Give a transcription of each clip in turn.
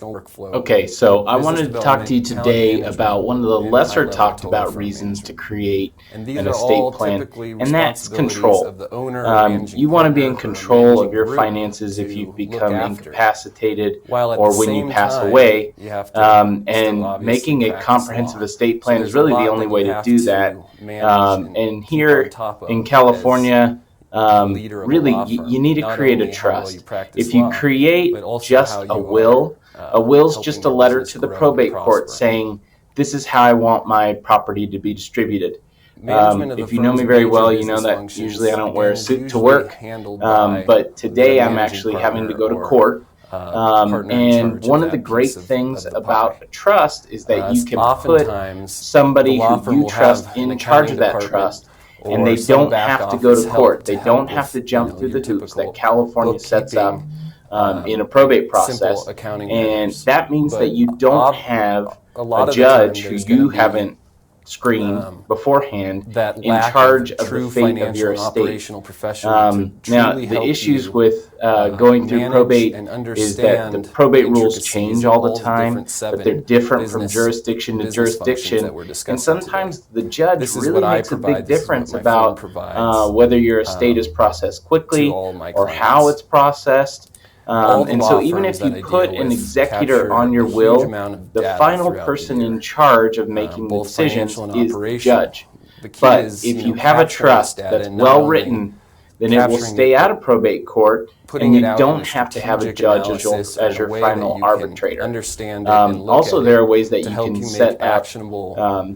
traditional workflow. Okay, so I wanted to talk to you today about one of the lesser talked about reasons to create an estate plan, and that's control. You want to be in control of your finances if you've become incapacitated or when you pass away, and making a comprehensive estate plan is really the only way to do that. And here in California, really, you need to create a trust. If you create just a will, a will's just a letter to the probate court saying, this is how I want my property to be distributed. If you know me very well, you know that usually I don't wear a suit to work, but today I'm actually having to go to court. And one of the great things about a trust is that you can put somebody who you trust in charge of that trust, and they don't have to go to court. They don't have to jump through the hoops that California sets up in a probate process. And that means that you don't have a judge who you haven't screened beforehand in charge of the fate of your estate. Now, the issues with going through probate is that the probate rules change all the time, but they're different from jurisdiction to jurisdiction, and sometimes the judge really makes a big difference about whether your estate is processed quickly or how it's processed. And so even if you put an executor on your will, the final person in charge of making the decisions is the judge. But if you have a trust that's well written, then it will stay out of probate court, and you don't have to have a judge as your final arbitrator. Also, there are ways that you can set up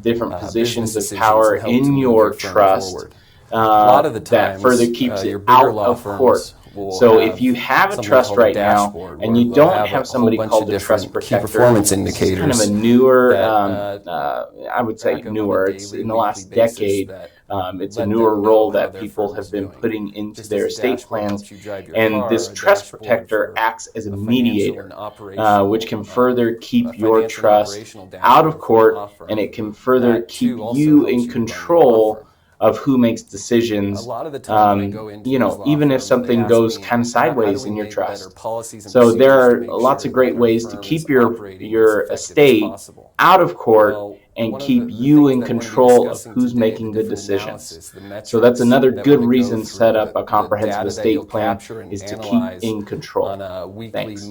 different positions of power in your trust that further keeps it out of court. So if you have a trust right now and you don't have somebody called a trust protector, performance indicators. It's kind of a newer, I would say newer, it's in the last decade, it's a newer role that people have been putting into their estate plans, and this trust protector acts as a mediator, which can further keep your trust out of court, and it can further keep you in control of who makes decisions, even if something goes kind of sideways in your trust. So there are lots of great ways to keep your estate out of court and keep you in control of who's making the decisions. So that's another good reason to set up a comprehensive estate plan, is to keep in control. Thanks.